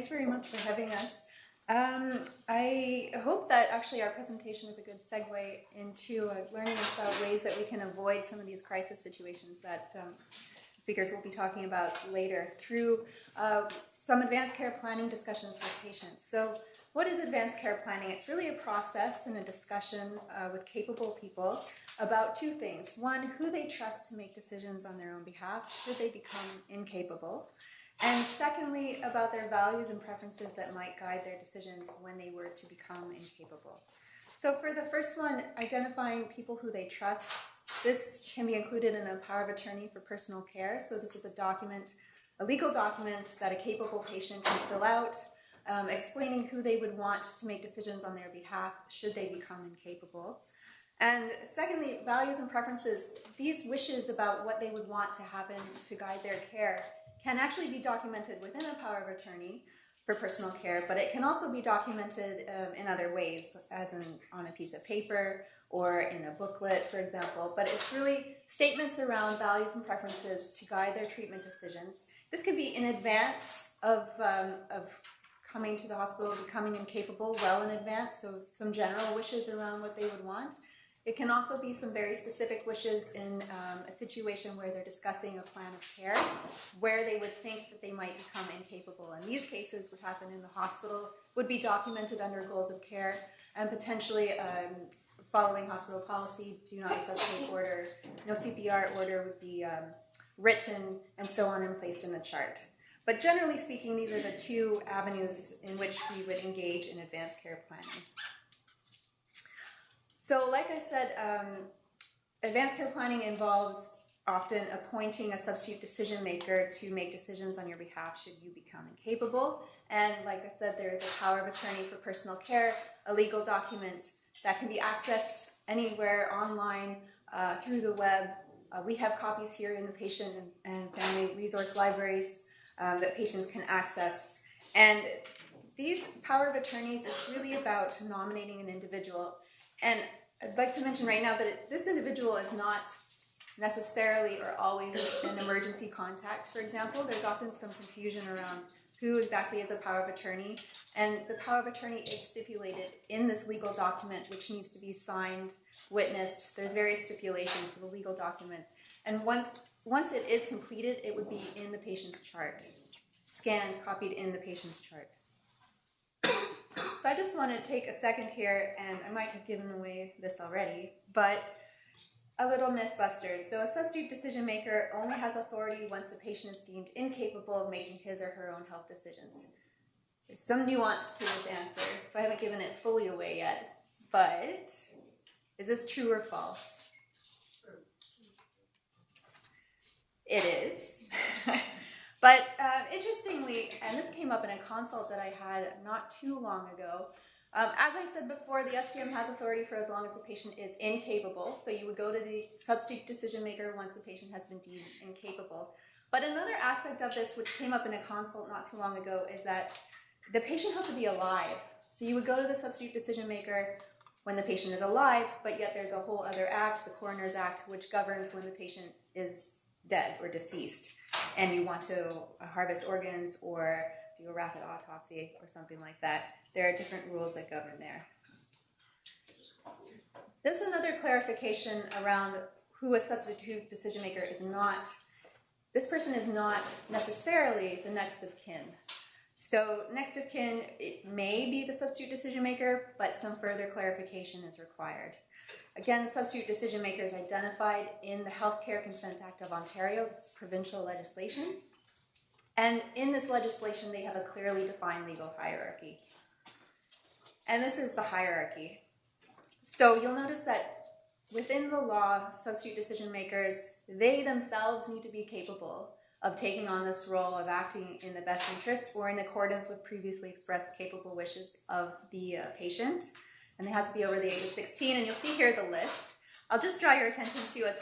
Thanks very much for having us. I hope that actually our presentation is a good segue into learning about ways that we can avoid some of these crisis situations that speakers will be talking about later through some advanced care planning discussions with patients. So what is advanced care planning? It's really a process and a discussion with capable people about two things. One, who they trust to make decisions on their own behalf should they become incapable. And secondly, about their values and preferences that might guide their decisions when they were to become incapable. So for the first one, identifying people who they trust, this can be included in a power of attorney for personal care. So this is a document, a legal document that a capable patient can fill out, explaining who they would want to make decisions on their behalf should they become incapable. And secondly, values and preferences, these wishes about what they would want to happen to guide their care can actually be documented within a power of attorney for personal care, but it can also be documented in other ways, as in on a piece of paper or in a booklet, for example. But it's really statements around values and preferences to guide their treatment decisions. This could be in advance of coming to the hospital, becoming incapable, well in advance, so some general wishes around what they would want. It can also be some very specific wishes in a situation where they're discussing a plan of care, where they would think that they might become incapable. And these cases would happen in the hospital, would be documented under goals of care, and potentially following hospital policy, do not resuscitate order, no CPR order would be written, and so on and placed in the chart. But generally speaking, these are the two avenues in which we would engage in advanced care planning. So like I said, advanced care planning involves often appointing a substitute decision maker to make decisions on your behalf should you become incapable. And like I said, there is a power of attorney for personal care, a legal document that can be accessed anywhere online through the web. We have copies here in the patient and family resource libraries that patients can access. And these power of attorneys, it's really about nominating an individual. And I'd like to mention right now that this individual is not necessarily or always an emergency contact, for example. There's often some confusion around who exactly is a power of attorney. And the power of attorney is stipulated in this legal document, which needs to be signed, witnessed. There's various stipulations of the legal document. And once it is completed, it would be in the patient's chart, scanned, copied in the patient's chart. So I just want to take a second here, and I might have given away this already, but a little myth buster. So a substitute decision maker only has authority once the patient is deemed incapable of making his or her own health decisions. There's some nuance to this answer, so I haven't given it fully away yet, but is this true or false? It is. But interestingly, and this came up in a consult that I had not too long ago, as I said before, the SDM has authority for as long as the patient is incapable. So you would go to the substitute decision maker once the patient has been deemed incapable. But another aspect of this, which came up in a consult not too long ago, is that the patient has to be alive. So you would go to the substitute decision maker when the patient is alive, but yet there's a whole other act, the Coroner's Act, which governs when the patient is dead or deceased, and you want to harvest organs or do a rapid autopsy or something like that. There are different rules that govern there. There's another clarification around who a substitute decision maker is not. This person is not necessarily the next of kin. So next of kin, it may be the substitute decision maker, but some further clarification is required. Again, the substitute decision maker is identified in the Healthcare Consent Act of Ontario. This is provincial legislation. And in this legislation, they have a clearly defined legal hierarchy. And this is the hierarchy. So you'll notice that within the law, substitute decision makers, they themselves need to be capable of taking on this role of acting in the best interest or in accordance with previously expressed capable wishes of the patient. And they have to be over the age of 16, and you'll see here the list. I'll just draw your attention to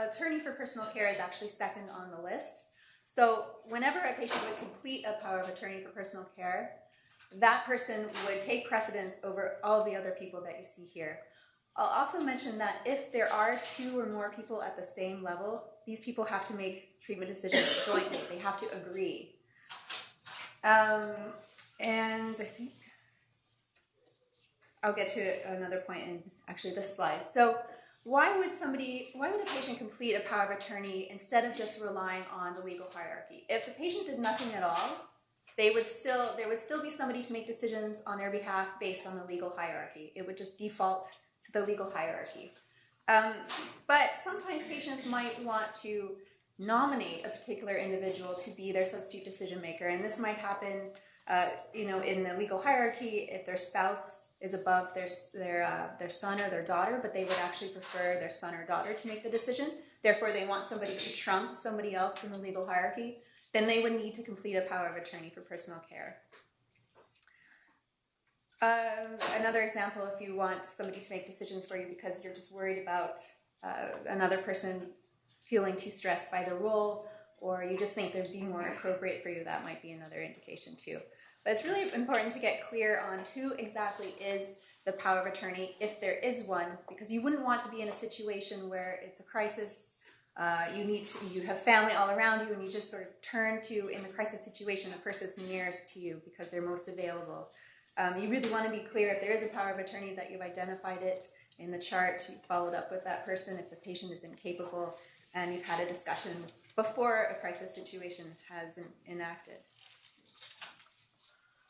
attorney for personal care is actually second on the list. So whenever a patient would complete a power of attorney for personal care, that person would take precedence over all the other people that you see here. I'll also mention that if there are two or more people at the same level, these people have to make treatment decisions jointly. They have to agree. And I think I'll get to another point in actually this slide. So why would a patient complete a power of attorney instead of just relying on the legal hierarchy? If the patient did nothing at all, there would still be somebody to make decisions on their behalf based on the legal hierarchy. It would just default to the legal hierarchy. But sometimes patients might want to nominate a particular individual to be their substitute decision maker, and this might happen, in the legal hierarchy if their spouse is above their son or their daughter, but they would actually prefer their son or daughter to make the decision. Therefore, they want somebody to trump somebody else in the legal hierarchy. Then they would need to complete a power of attorney for personal care. Another example, if you want somebody to make decisions for you because you're just worried about another person feeling too stressed by the role, or you just think they'd be more appropriate for you, that might be another indication too. But it's really important to get clear on who exactly is the power of attorney, if there is one, because you wouldn't want to be in a situation where it's a crisis. You have family all around you, and you just sort of turn to, in the crisis situation, the person nearest to you because they're most available. You really want to be clear if there is a power of attorney that you've identified it in the chart, you've followed up with that person if the patient is incapable, and you've had a discussion before a crisis situation has enacted.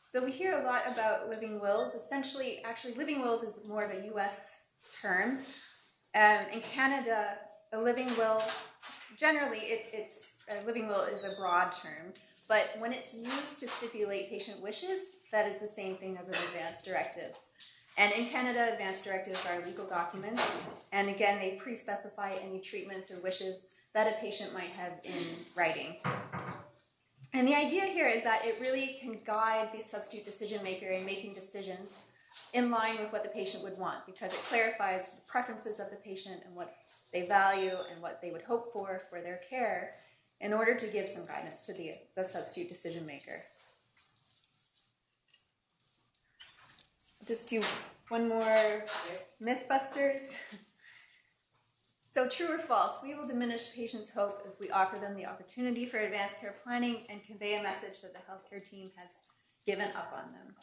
So we hear a lot about living wills. Essentially, actually, living wills is more of a U.S. term. In Canada, a living will, generally, a living will is a broad term, but when it's used to stipulate patient wishes, that is the same thing as an advance directive. And in Canada, advance directives are legal documents, and again, they pre-specify any treatments or wishes that a patient might have in writing. And the idea here is that it really can guide the substitute decision maker in making decisions in line with what the patient would want, because it clarifies the preferences of the patient and what they value and what they would hope for their care in order to give some guidance to the substitute decision maker. Just do one more Mythbusters. So true or false, we will diminish patients' hope if we offer them the opportunity for advanced care planning and convey a message that the healthcare team has given up on them.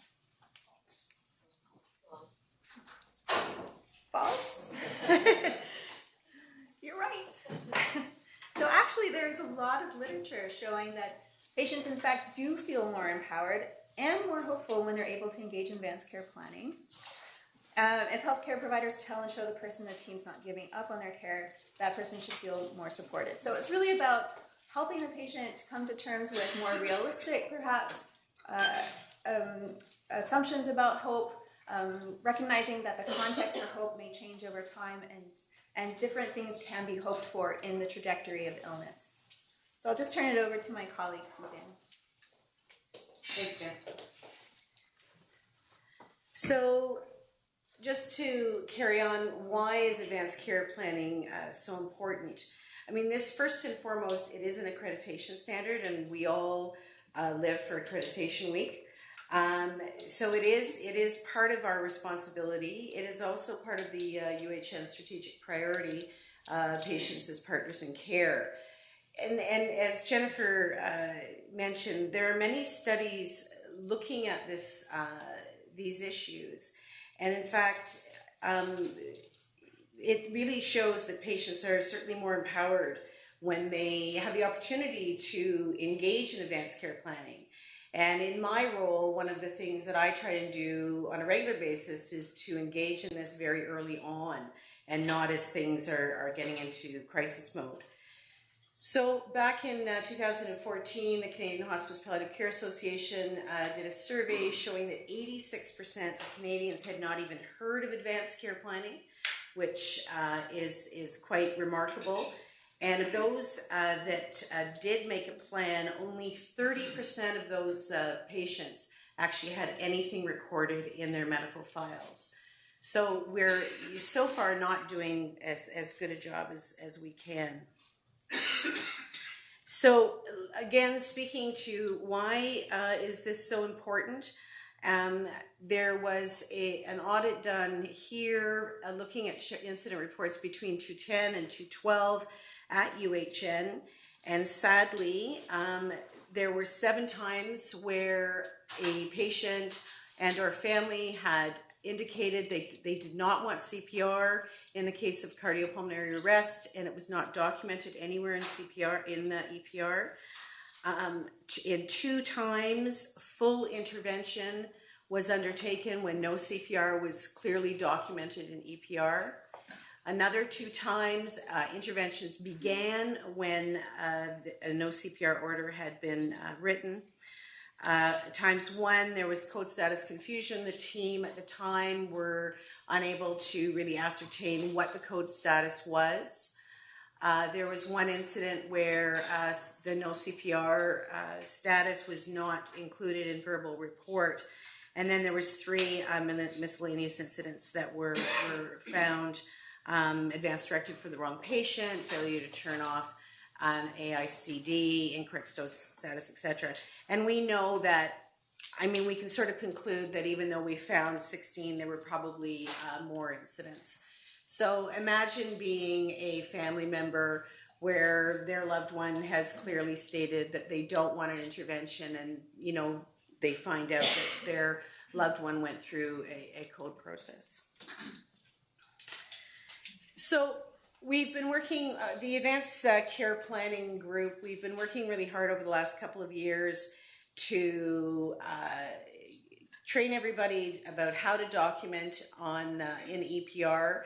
False? You're right. So actually there's a lot of literature showing that patients in fact do feel more empowered and more hopeful when they're able to engage in advanced care planning. If healthcare providers tell and show the person the team's not giving up on their care, that person should feel more supported. So it's really about helping the patient come to terms with more realistic, perhaps, assumptions about hope, recognizing that the context for hope may change over time, and different things can be hoped for in the trajectory of illness. So I'll just turn it over to my colleague, Suzanne. Thanks, Jen. So, just to carry on, why is advanced care planning so important? I mean, this first and foremost, it is an accreditation standard, and we all live for Accreditation Week. So it is part of our responsibility. It is also part of the UHN strategic priority, patients as partners in care. And as Jennifer mentioned, there are many studies looking at these issues. And in fact, it really shows that patients are certainly more empowered when they have the opportunity to engage in advanced care planning. And in my role, one of the things that I try to do on a regular basis is to engage in this very early on and not as things are getting into crisis mode. So back in 2014, the Canadian Hospice Palliative Care Association did a survey showing that 86% of Canadians had not even heard of advanced care planning, which is quite remarkable. And of those that did make a plan, only 30% of those patients actually had anything recorded in their medical files. So we're so far not doing as good a job as we can. So again, speaking to why is this so important, there was an audit done here looking at incident reports between 2010 and 2012 at UHN, and sadly there were 7 times where a patient and or family had indicated they did not want CPR in the case of cardiopulmonary arrest, and it was not documented anywhere in CPR, in EPR. In 2 times, full intervention was undertaken when no CPR was clearly documented in EPR. Another 2 times, interventions began when a no CPR order had been written. Times 1, there was code status confusion. The team at the time were unable to really ascertain what the code status was. There was 1 incident where the no CPR status was not included in verbal report. And then there was 3 miscellaneous incidents that were found. Advance directive for the wrong patient, failure to turn off an AICD, incorrect status, etc. And we know that, we can sort of conclude that even though we found 16, there were probably more incidents. So imagine being a family member where their loved one has clearly stated that they don't want an intervention, and they find out that their loved one went through a code process. So we've been working, the Advanced Care Planning Group, we've been working really hard over the last couple of years to train everybody about how to document in EPR.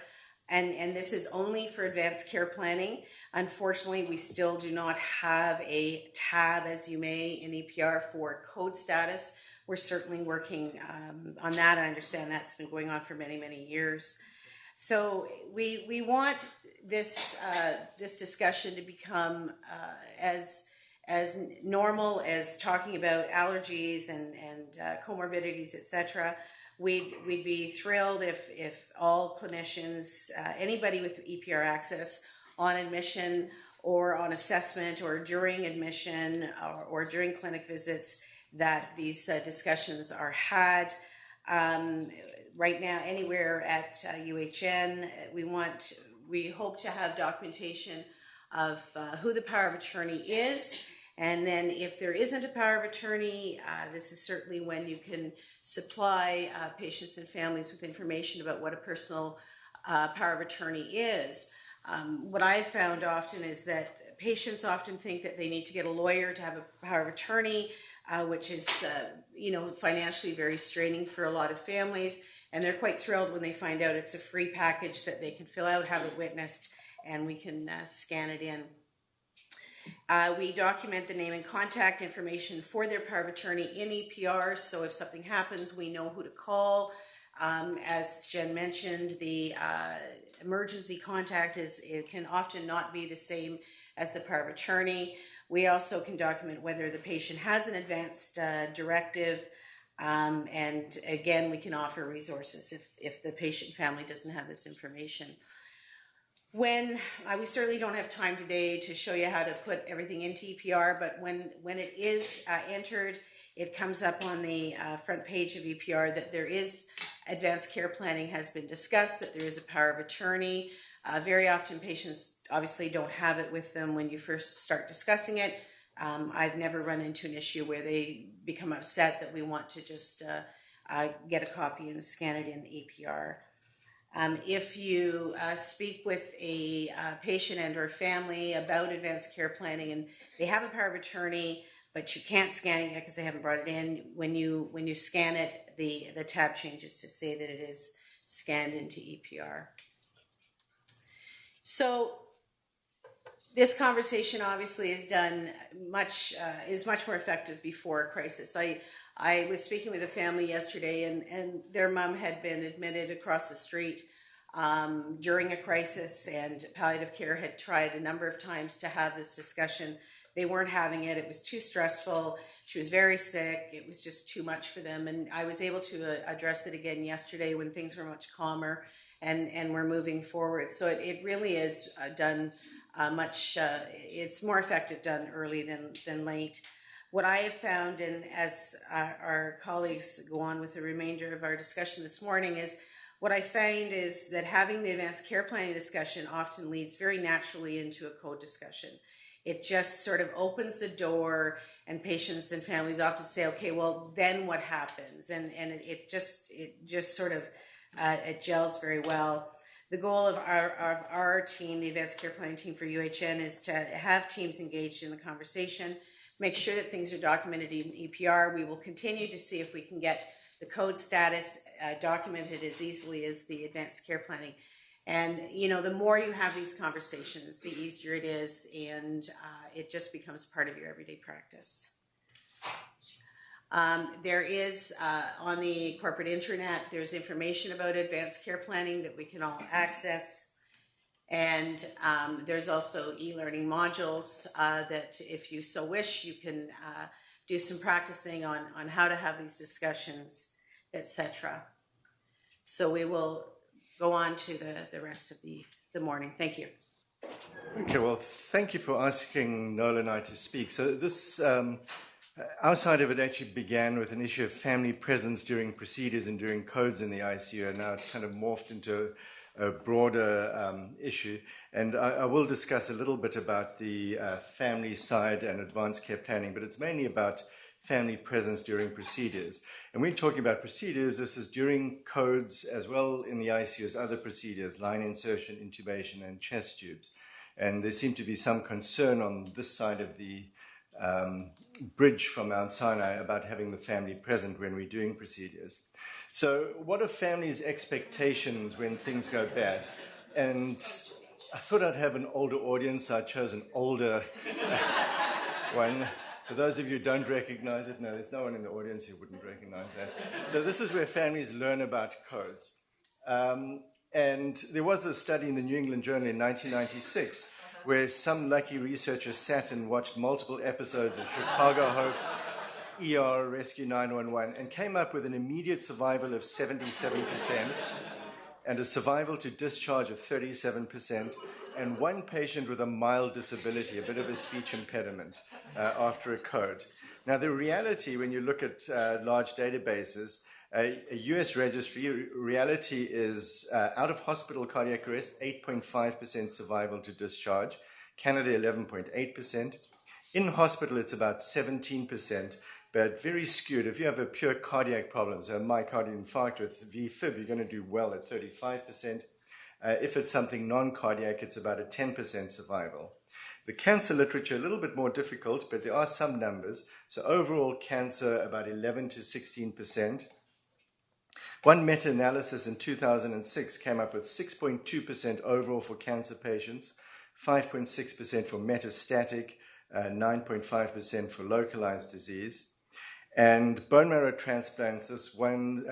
And this is only for advanced care planning. Unfortunately, we still do not have a tab, as you may, in EPR for code status. We're certainly working on that. I understand that's been going on for many, many years. So we want this discussion to become as normal as talking about allergies and comorbidities, etc. We'd be thrilled if all clinicians, anybody with EPR access on admission or on assessment or during admission or during clinic visits, that these discussions are had. Right now, anywhere at UHN, we hope to have documentation of who the power of attorney is. And then if there isn't a power of attorney, this is certainly when you can supply patients and families with information about what a personal power of attorney is. What I've found often is that patients often think that they need to get a lawyer to have a power of attorney, which is financially very straining for a lot of families. And they're quite thrilled when they find out it's a free package that they can fill out, have it witnessed, and we can scan it in. We document the name and contact information for their power of attorney in EPR, so if something happens, we know who to call. As Jen mentioned, the emergency contact it can often not be the same as the power of attorney. We also can document whether the patient has an advanced directive, and again, we can offer resources if the patient family doesn't have this information. We certainly don't have time today to show you how to put everything into EPR, but when it is entered, it comes up on the front page of EPR that there is advanced care planning has been discussed, that there is a power of attorney. Very often patients obviously don't have it with them when you first start discussing it. I've never run into an issue where they become upset that we want to just get a copy and scan it in EPR. If you speak with a patient and or family about advanced care planning and they have a power of attorney, but you can't scan it yet because they haven't brought it in, when you scan it, the tab changes to say that it is scanned into EPR. So this conversation obviously is much more effective before a crisis. I was speaking with a family yesterday, and their mom had been admitted across the street during a crisis, and palliative care had tried a number of times to have this discussion. They weren't having it. It was too stressful. She was very sick. It was just too much for them. And I was able to address it again yesterday when things were much calmer and we're moving forward. So it really is done it's more effective done early than late. What I have found, and as our colleagues go on with the remainder of our discussion this morning, is what I find is that having the advanced care planning discussion often leads very naturally into a code discussion. it just sort of opens the door, and patients and families often say, okay, well, then what happens? And it just sort of, it gels very well. The goal of our team, the Advanced Care Planning team for UHN, is to have teams engaged in the conversation, make sure that things are documented in EPR. We will continue to see if we can get the code status documented as easily as the advanced care planning. And, you know, the more you have these conversations, the easier it is, and it just becomes part of your everyday practice. There is, on the corporate intranet, there's information about advanced care planning that we can all access. And there's also e-learning modules that, if you so wish, you can do some practicing on how to have these discussions, etc. So we will go on to the rest of the morning. Thank you. Okay, well, thank you for asking Nola and I to speak. So this, our side of it actually began with an issue of family presence during procedures and during codes in the ICU, and now it's kind of morphed into a broader issue. And I will discuss a little bit about the family side and advanced care planning, but it's mainly about family presence during procedures. And when talking about procedures, this is during codes as well in the ICU as other procedures, line insertion, intubation, and chest tubes. And there seemed to be some concern on this side of the bridge from Mount Sinai about having the family present when we're doing procedures. So what are families' expectations when things go bad? And I thought I'd have an older audience, so I chose an older one. For those of you who don't recognize it, no, there's no one in the audience who wouldn't recognize that. So this is where families learn about codes. And there was a study in the New England Journal in 1996 where some lucky researchers sat and watched multiple episodes of Chicago Hope, ER, Rescue 911, and came up with an immediate survival of 77% and a survival to discharge of 37%, and one patient with a mild disability, a bit of a speech impediment after a code. Now, the reality, when you look at large databases, a US registry, reality is out-of-hospital cardiac arrest, 8.5% survival to discharge. Canada, 11.8%. In hospital, it's about 17%, but very skewed. If you have a pure cardiac problem, so a myocardial infarct with VFib, you're going to do well at 35%. If it's something non-cardiac, it's about a 10% survival. The cancer literature, a little bit more difficult, but there are some numbers. So overall cancer, about 11 to 16%. One meta-analysis in 2006 came up with 6.2% overall for cancer patients, 5.6% for metastatic, 9.5% for localized disease. And bone marrow transplants, this one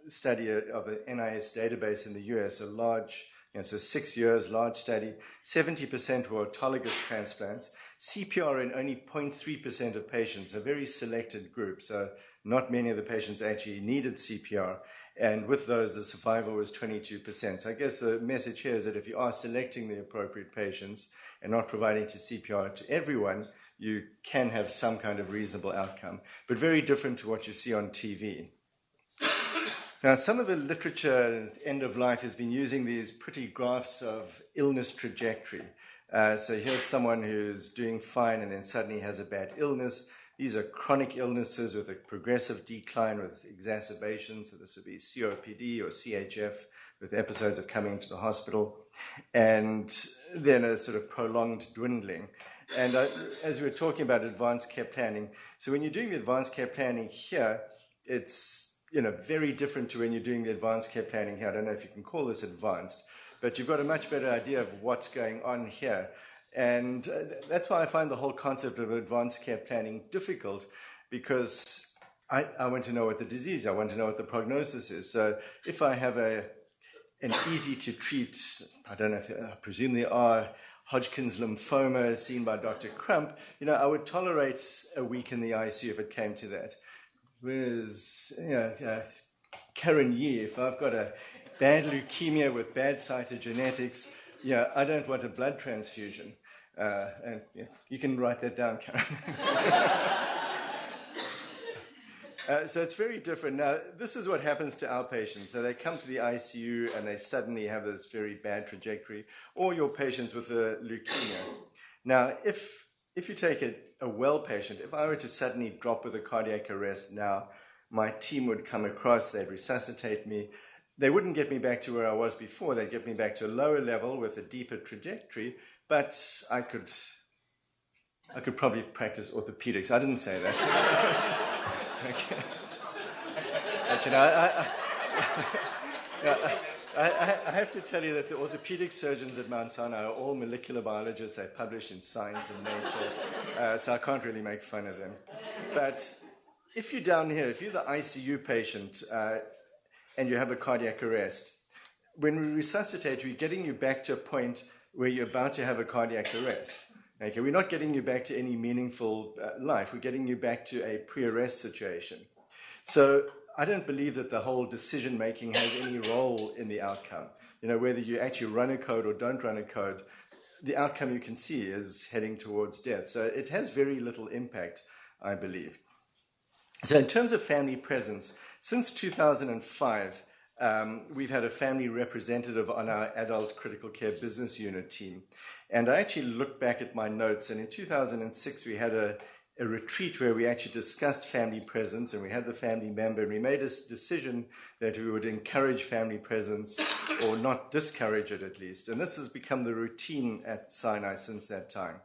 study of an NIS database in the US, a large, so 6 years, large study, 70% were autologous transplants, CPR in only 0.3% of patients, a very selected group, so not many of the patients actually needed CPR, and with those the survival was 22%. So I guess the message here is that if you are selecting the appropriate patients and not providing CPR to everyone, you can have some kind of reasonable outcome, but very different to what you see on TV. Now, some of the literature, end of life, has been using these pretty graphs of illness trajectory. So here's someone who's doing fine and then suddenly has a bad illness. These are chronic illnesses with a progressive decline with exacerbations. So this would be COPD or CHF with episodes of coming to the hospital. And then a sort of prolonged dwindling. And as we were talking about advanced care planning, so when you're doing the advanced care planning here, it's very different to when you're doing the advanced care planning here. I don't know if you can call this advanced, but you've got a much better idea of what's going on here. And that's why I find the whole concept of advanced care planning difficult, because I want to know what the disease is. I want to know what the prognosis is. So if I have an easy to treat, I don't know if I presume there are, Hodgkin's lymphoma seen by Dr. Crump, I would tolerate a week in the ICU if it came to that. Whereas, Karen Yee, if I've got a bad leukemia with bad cytogenetics, I don't want a blood transfusion. And you can write that down, Karen. So it's very different. Now, this is what happens to our patients. So they come to the ICU and they suddenly have this very bad trajectory, or your patients with a leukemia. Now, if you take a well patient, if I were to suddenly drop with a cardiac arrest now, my team would come across, they'd resuscitate me. They wouldn't get me back to where I was before. They'd get me back to a lower level with a deeper trajectory, but I could probably practice orthopedics. I didn't say that. Okay. But, you know, I have to tell you that the orthopedic surgeons at Mount Sinai are all molecular biologists. They publish in Science and Nature, so I can't really make fun of them. But if you're down here, if you're the ICU patient and you have a cardiac arrest, when we resuscitate, we're getting you back to a point where you're about to have a cardiac arrest. Okay, we're not getting you back to any meaningful life. We're getting you back to a pre-arrest situation. So I don't believe that the whole decision-making has any role in the outcome. You know, whether you actually run a code or don't run a code, the outcome you can see is heading towards death. So it has very little impact, I believe. So in terms of family presence, since 2005, we've had a family representative on our adult critical care business unit team. And I actually looked back at my notes, and in 2006 we had a retreat where we actually discussed family presence, and we had the family member, and we made a decision that we would encourage family presence or not discourage it at least. And this has become the routine at Sinai since that time.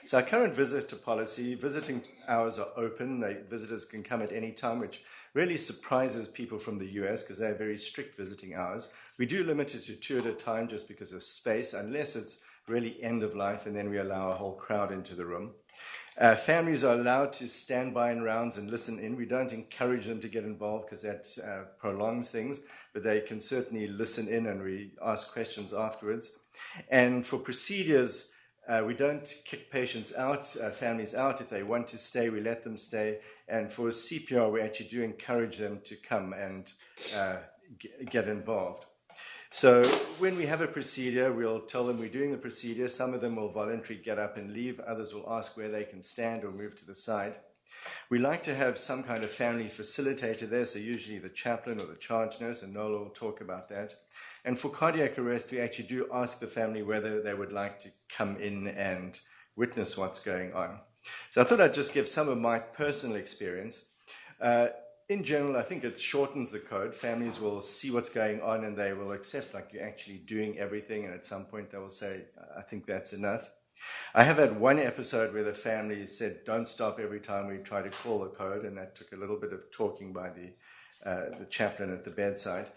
So our current visitor policy, visiting hours are open. Visitors can come at any time, which really surprises people from the US because they have very strict visiting hours. We do limit it to 2 at a time just because of space, unless it's really end of life, and then we allow a whole crowd into the room. Families are allowed to stand by in rounds and listen in. We don't encourage them to get involved because that prolongs things, but they can certainly listen in, and we ask questions afterwards. And for procedures, we don't kick patients out, families out. If they want to stay, we let them stay. And for CPR, we actually do encourage them to come and get involved. So when we have a procedure, we'll tell them we're doing the procedure. Some of them will voluntarily get up and leave. Others will ask where they can stand or move to the side. We like to have some kind of family facilitator there, so usually the chaplain or the charge nurse, and Nola will talk about that. And for cardiac arrest, we actually do ask the family whether they would like to come in and witness what's going on. So I thought I'd just give some of my personal experience. In general, I think it shortens the code. Families will see what's going on and they will accept, like, you're actually doing everything, and at some point they will say, I think that's enough. I have had one episode where the family said, don't stop every time we try to call the code, and that took a little bit of talking by the chaplain at the bedside.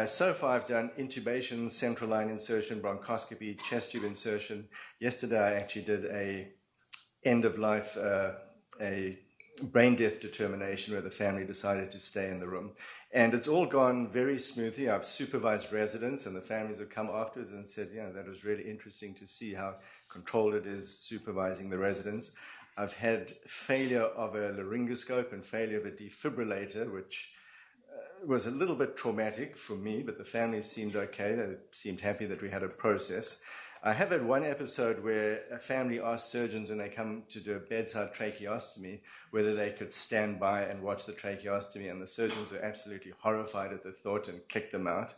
So far I've done intubation, central line insertion, bronchoscopy, chest tube insertion. Yesterday I actually did a end of life, a brain death determination where the family decided to stay in the room. And it's all gone very smoothly. I've supervised residents, and the families have come afterwards and said, yeah, that was really interesting to see how controlled it is supervising the residents. I've had failure of a laryngoscope and failure of a defibrillator, which was a little bit traumatic for me, but the family seemed okay. They seemed happy that we had a process. I have had one episode where a family asked surgeons when they come to do a bedside tracheostomy whether they could stand by and watch the tracheostomy, and the surgeons were absolutely horrified at the thought and kicked them out.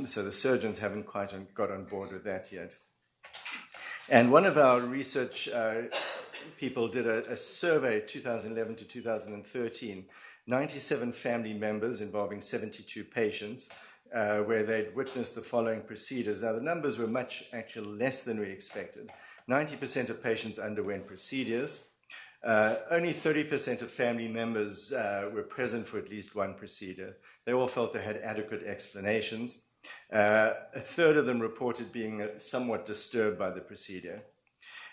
So the surgeons haven't quite got on board with that yet. And one of our research people did a survey 2011 to 2013, 97 family members involving 72 patients, where they'd witnessed the following procedures. Now, the numbers were much actually less than we expected. 90% of patients underwent procedures. Only 30% of family members were present for at least one procedure. They all felt they had adequate explanations. A third of them reported being somewhat disturbed by the procedure.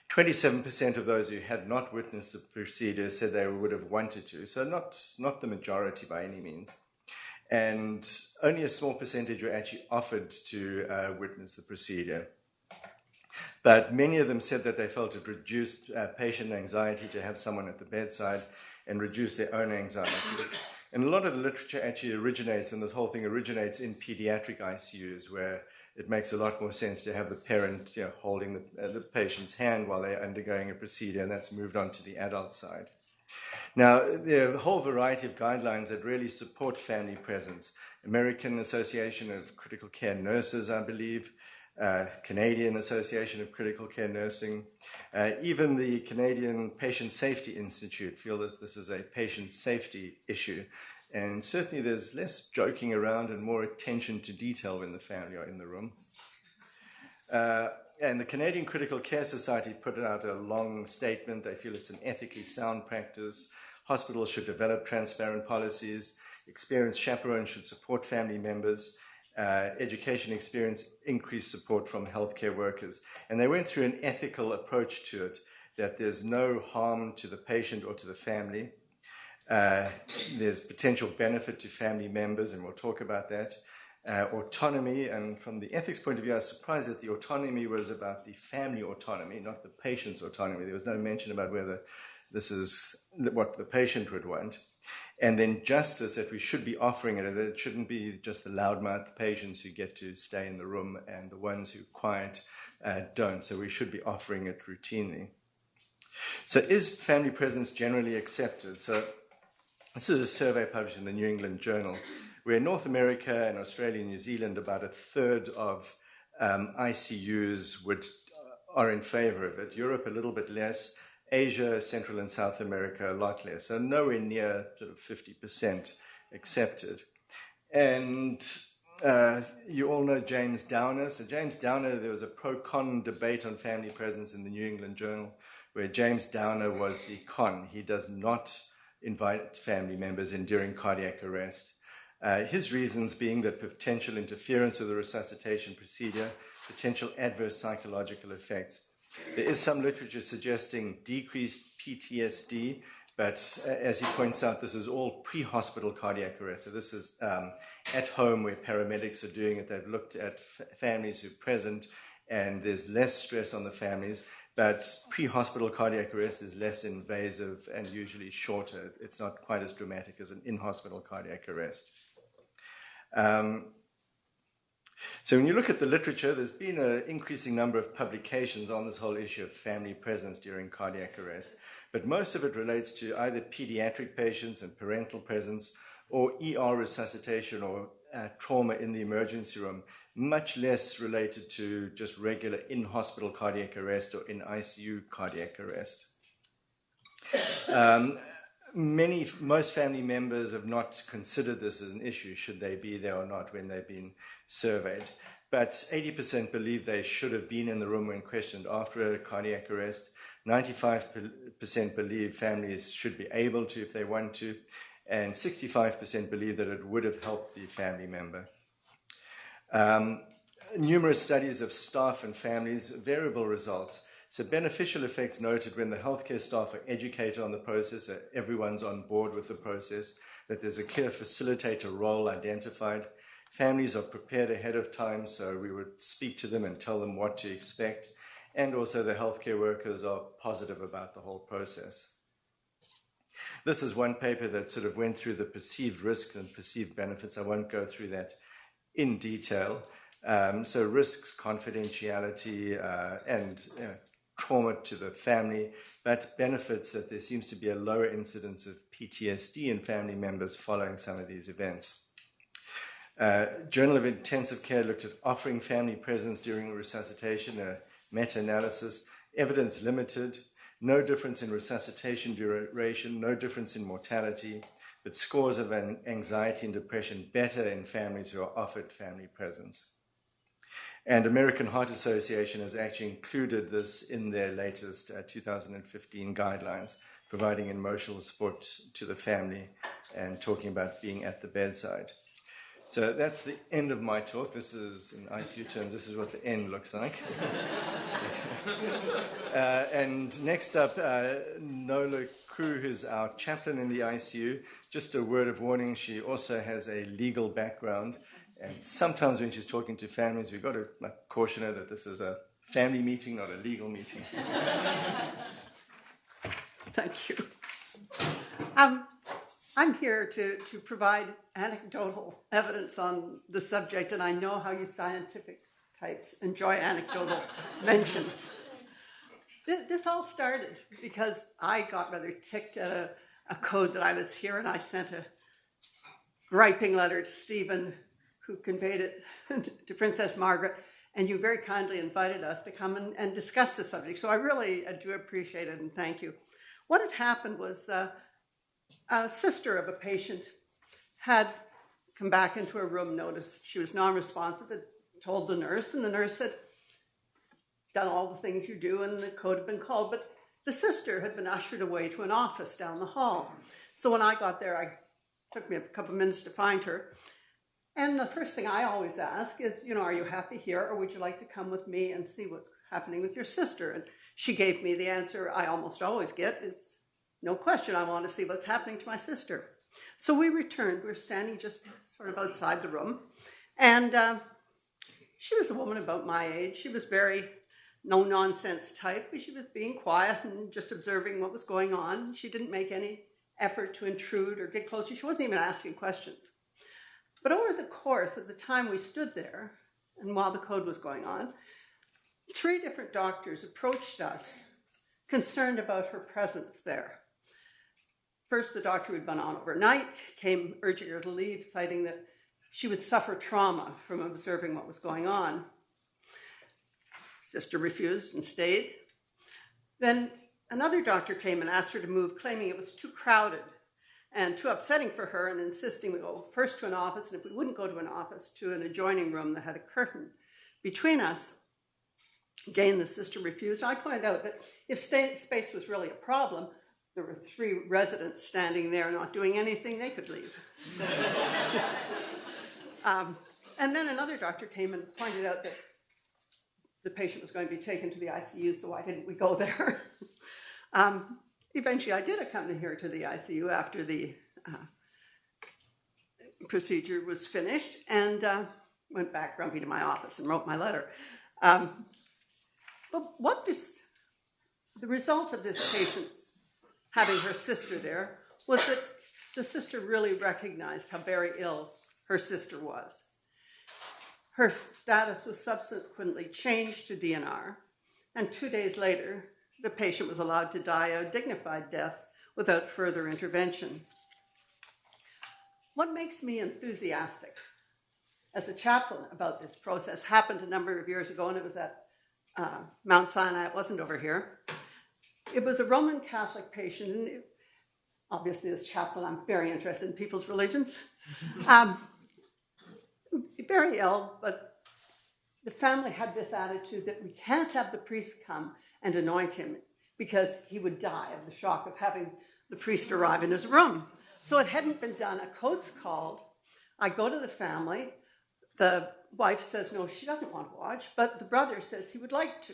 27% of those who had not witnessed the procedure said they would have wanted to, so not the majority by any means. And only a small percentage were actually offered to witness the procedure. But many of them said that they felt it reduced patient anxiety to have someone at the bedside and reduced their own anxiety. And a lot of the literature actually originates, and this whole thing originates in pediatric ICUs, where it makes a lot more sense to have the parent, holding the patient's hand while they're undergoing a procedure, and that's moved on to the adult side. Now, there are a whole variety of guidelines that really support family presence. American Association of Critical Care Nurses, I believe, Canadian Association of Critical Care Nursing, even the Canadian Patient Safety Institute feel that this is a patient safety issue. And certainly there's less joking around and more attention to detail when the family are in the room. And the Canadian Critical Care Society put out a long statement. They feel it's an ethically sound practice. Hospitals should develop transparent policies. Experienced chaperones should support family members. Education experience, increased support from healthcare workers. And they went through an ethical approach to it, that there's no harm to the patient or to the family. There's potential benefit to family members, and we'll talk about that. Autonomy, and from the ethics point of view, I was surprised that the autonomy was about the family autonomy, not the patient's autonomy. There was no mention about whether this is what the patient would want. And then justice, that we should be offering it, that it shouldn't be just the loudmouth patients who get to stay in the room and the ones who quiet don't. So we should be offering it routinely. So is family presence generally accepted? So this is a survey published in the New England Journal, where in North America and Australia and New Zealand, about a third of ICUs are in favor of it. Europe, a little bit less. Asia, Central and South America, a lot less. So nowhere near sort of 50% accepted. And you all know James Downer. So James Downer, there was a pro-con debate on family presence in the New England Journal, where James Downer was the con. He does not invite family members in during cardiac arrest. His reasons being that potential interference with the resuscitation procedure, potential adverse psychological effects. There is some literature suggesting decreased PTSD, but as he points out, this is all pre-hospital cardiac arrest. So this is at home where paramedics are doing it. They've looked at families who are present, and there's less stress on the families, but pre-hospital cardiac arrest is less invasive and usually shorter. It's not quite as dramatic as an in-hospital cardiac arrest. So when you look at the literature, there's been an increasing number of publications on this whole issue of family presence during cardiac arrest, but most of it relates to either pediatric patients and parental presence, or ER resuscitation or trauma in the emergency room, much less related to just regular in-hospital cardiac arrest or in ICU cardiac arrest. Most family members have not considered this as an issue, should they be there or not, when they've been surveyed. But 80% believe they should have been in the room when questioned after a cardiac arrest. 95% believe families should be able to if they want to. And 65% believe that it would have helped the family member. Numerous studies of staff and families, variable results. So beneficial effects noted when the healthcare staff are educated on the process, that everyone's on board with the process, that there's a clear facilitator role identified. Families are prepared ahead of time, so we would speak to them and tell them what to expect. And also the healthcare workers are positive about the whole process. This is one paper that sort of went through the perceived risks and perceived benefits. I won't go through that in detail. So risks, confidentiality, and trauma to the family, but benefits that there seems to be a lower incidence of PTSD in family members following some of these events. Journal of Intensive Care looked at offering family presence during resuscitation, a meta-analysis, evidence limited, no difference in resuscitation duration, no difference in mortality, but scores of anxiety and depression better in families who are offered family presence. And American Heart Association has actually included this in their latest 2015 guidelines, providing emotional support to the family and talking about being at the bedside. So that's the end of my talk. This is, in ICU terms, this is what the end looks like. And next up, Nola, Crewe, who's our chaplain in the ICU. Just a word of warning, she also has a legal background. And sometimes when she's talking to families, we've got to caution her that this is a family meeting, not a legal meeting. Thank you. I'm here to provide anecdotal evidence on the subject, and I know how you scientific types enjoy anecdotal mention. This all started because I got rather ticked at a code that I was here, and I sent a griping letter to Stephen, who conveyed it to Princess Margaret, and you very kindly invited us to come and discuss the subject. So I really do appreciate it, and thank you. What had happened was a sister of a patient had come back into her room, noticed she was non-responsive, had told the nurse, and the nurse had done all the things you do, and the code had been called, but the sister had been ushered away to an office down the hall. So when I got there, it took me a couple of minutes to find her. And the first thing I always ask is, are you happy here, or would you like to come with me and see what's happening with your sister? And she gave me the answer I almost always get is, no question, I want to see what's happening to my sister. So we returned. We were standing just sort of outside the room. And she was a woman about my age. She was very no-nonsense type, but she was being quiet and just observing what was going on. She didn't make any effort to intrude or get closer. She wasn't even asking questions. But over the course of the time we stood there, and while the code was going on, 3 different doctors approached us, concerned about her presence there. First, the doctor who'd been on overnight came urging her to leave, citing that she would suffer trauma from observing what was going on. Sister refused and stayed. Then another doctor came and asked her to move, claiming it was too crowded and too upsetting for her, and insisting we go first to an office, and if we wouldn't go to an office, to an adjoining room that had a curtain between us. Again, the sister refused. I pointed out that if space was really a problem, there were 3 residents standing there not doing anything, they could leave. And then another doctor came and pointed out that the patient was going to be taken to the ICU, so why didn't we go there? Eventually, I did accompany her to the ICU after the procedure was finished, and went back grumpy to my office and wrote my letter. But the result of this patient having her sister there was that the sister really recognized how very ill her sister was. Her status was subsequently changed to DNR, and 2 days later, the patient was allowed to die a dignified death without further intervention. What makes me enthusiastic as a chaplain about this process happened a number of years ago, and it was at Mount Sinai. It wasn't over here. It was a Roman Catholic patient, and obviously as chaplain, I'm very interested in people's religions. Very ill, but the family had this attitude that we can't have the priest come and anoint him because he would die of the shock of having the priest arrive in his room. So it hadn't been done. A code's called. I go to the family. The wife says, no, she doesn't want to watch, but the brother says he would like to.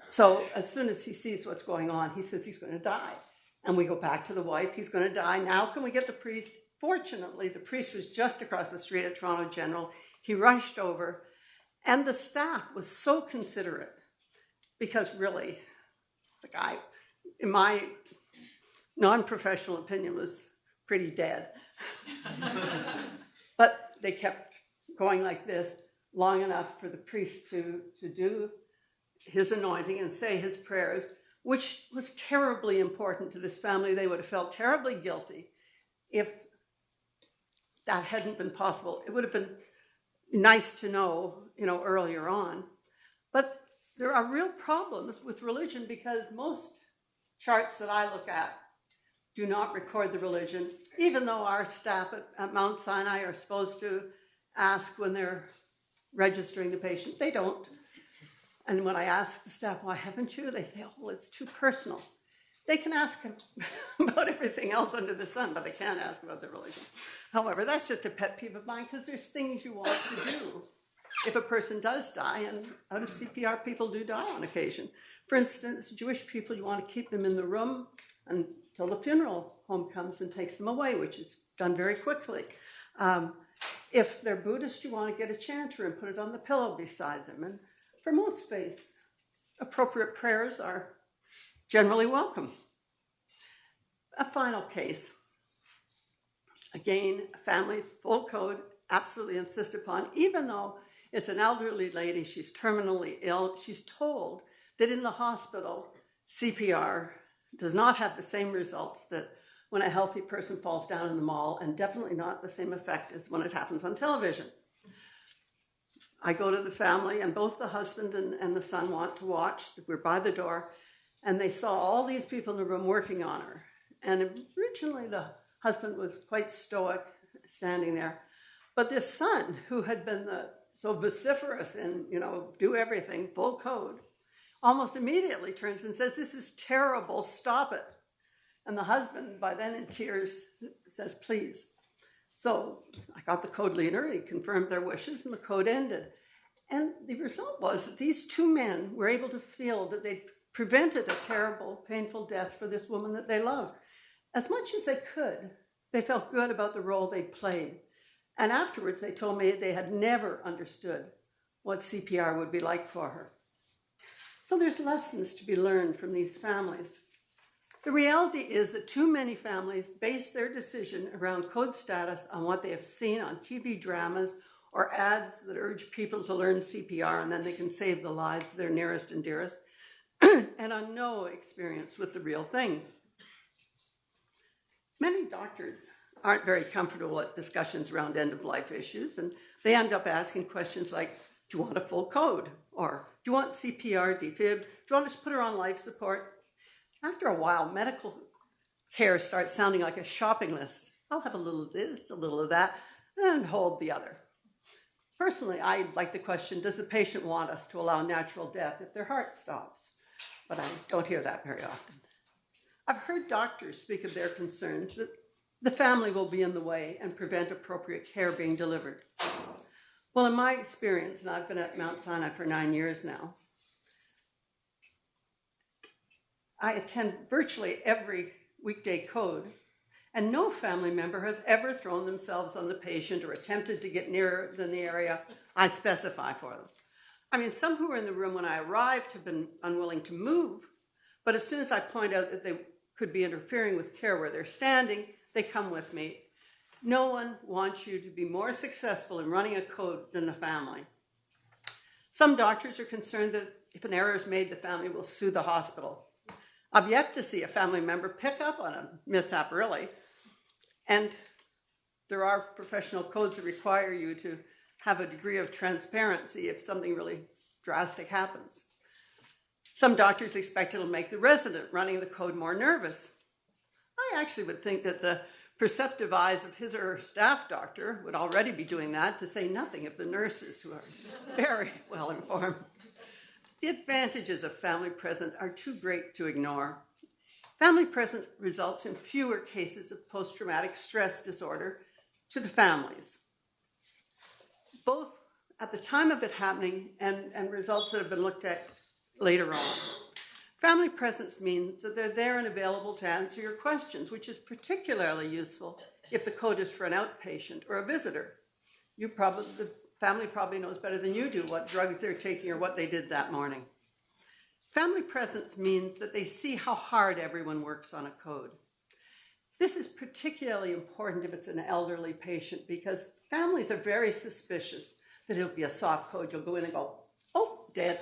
So as soon as he sees what's going on, he says he's going to die. And we go back to the wife. He's going to die. Now can we get the priest? Fortunately, the priest was just across the street at Toronto General. He rushed over, and the staff was so considerate because really, the guy, in my non-professional opinion, was pretty dead. But they kept going like this long enough for the priest to do his anointing and say his prayers, which was terribly important to this family. They would have felt terribly guilty if that hadn't been possible. It would have been nice to know, earlier on. But there are real problems with religion because most charts that I look at do not record the religion, even though our staff at Mount Sinai are supposed to ask when they're registering the patient. They don't. And when I ask the staff, why haven't you? They say, oh, it's too personal. They can ask about everything else under the sun, but they can't ask about their religion. However, that's just a pet peeve of mine because there's things you want to do if a person does die, and out of CPR, people do die on occasion. For instance, Jewish people, you want to keep them in the room until the funeral home comes and takes them away, which is done very quickly. If they're Buddhist, you want to get a chanter and put it on the pillow beside them. And for most faiths, appropriate prayers are generally welcome. A final case. Again, a family, full code, absolutely insist upon, even though it's an elderly lady, she's terminally ill, she's told that in the hospital, CPR does not have the same results that when a healthy person falls down in the mall, and definitely not the same effect as when it happens on television. I go to the family, and both the husband and the son want to watch. We're by the door, and they saw all these people in the room working on her. And originally the husband was quite stoic, standing there. But this son, who had been so vociferous in, do everything, full code, almost immediately turns and says, "This is terrible, stop it." And the husband, by then in tears, says, "Please." So I got the code leader, he confirmed their wishes, and the code ended. And the result was that these two men were able to feel that they'd prevented a terrible, painful death for this woman that they loved. As much as they could, they felt good about the role they'd played. And afterwards, they told me they had never understood what CPR would be like for her. So there's lessons to be learned from these families. The reality is that too many families base their decision around code status on what they have seen on TV dramas or ads that urge people to learn CPR and then they can save the lives of their nearest and dearest, and on no experience with the real thing. Many doctors aren't very comfortable at discussions around end-of-life issues, and they end up asking questions like, "Do you want a full code?" Or, "Do you want CPR, defib? Do you want us to put her on life support?" After a while, medical care starts sounding like a shopping list. I'll have a little of this, a little of that, and hold the other. Personally, I like the question, does the patient want us to allow natural death if their heart stops? But I don't hear that very often. I've heard doctors speak of their concerns that the family will be in the way and prevent appropriate care being delivered. Well, in my experience, and I've been at Mount Sinai for 9 years now, I attend virtually every weekday code, and no family member has ever thrown themselves on the patient or attempted to get nearer than the area I specify for them. I mean, some who were in the room when I arrived have been unwilling to move, but as soon as I point out that they could be interfering with care where they're standing, they come with me. No one wants you to be more successful in running a code than the family. Some doctors are concerned that if an error is made, the family will sue the hospital. I've yet to see a family member pick up on a mishap, really. And there are professional codes that require you to have a degree of transparency if something really drastic happens. Some doctors expect it'll make the resident running the code more nervous. I actually would think that the perceptive eyes of his or her staff doctor would already be doing that, to say nothing of the nurses, who are very well informed. The advantages of family presence are too great to ignore. Family presence results in fewer cases of post-traumatic stress disorder to the families, both at the time of it happening and results that have been looked at later on. Family presence means that they're there and available to answer your questions, which is particularly useful if the code is for an outpatient or a visitor. The family probably knows better than you do what drugs they're taking or what they did that morning. Family presence means that they see how hard everyone works on a code. This is particularly important if it's an elderly patient, because families are very suspicious that it'll be a soft code. You'll go in and go, "Oh, dead."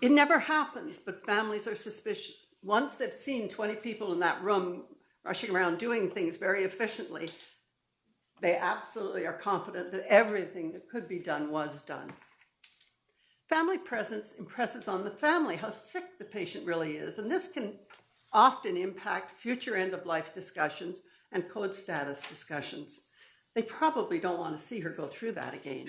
It never happens, but families are suspicious. Once they've seen 20 people in that room rushing around doing things very efficiently, they absolutely are confident that everything that could be done was done. Family presence impresses on the family how sick the patient really is, and this can often impact future end-of-life discussions and code status discussions. They probably don't want to see her go through that again.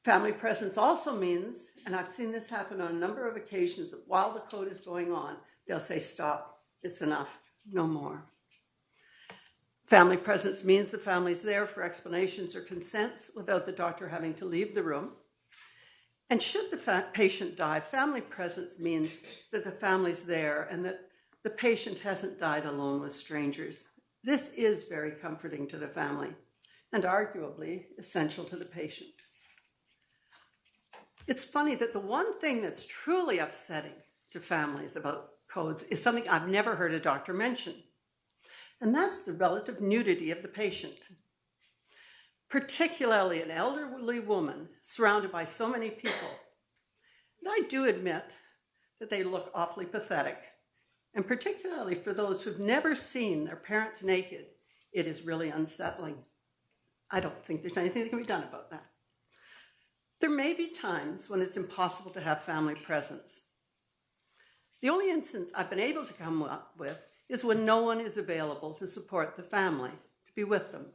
Family presence also means, and I've seen this happen on a number of occasions, that while the code is going on, they'll say, "Stop, it's enough, no more." Family presence means the family's there for explanations or consents without the doctor having to leave the room. And should the patient die, family presence means that the family's there and that the patient hasn't died alone with strangers. This is very comforting to the family and arguably essential to the patient. It's funny that the one thing that's truly upsetting to families about codes is something I've never heard a doctor mention, and that's the relative nudity of the patient. Particularly an elderly woman surrounded by so many people. And I do admit that they look awfully pathetic, and particularly for those who've never seen their parents naked, it is really unsettling. I don't think there's anything that can be done about that. There may be times when it's impossible to have family presence. The only instance I've been able to come up with is when no one is available to support the family, to be with them.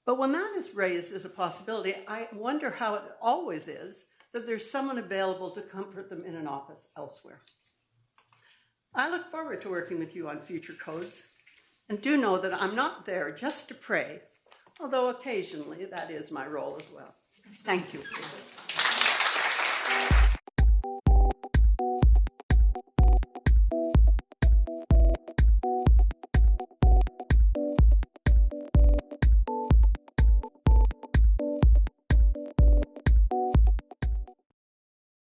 But when that is raised as a possibility, I wonder how it always is that there's someone available to comfort them in an office elsewhere. I look forward to working with you on future codes, and do know that I'm not there just to pray, although occasionally that is my role as well. Thank you.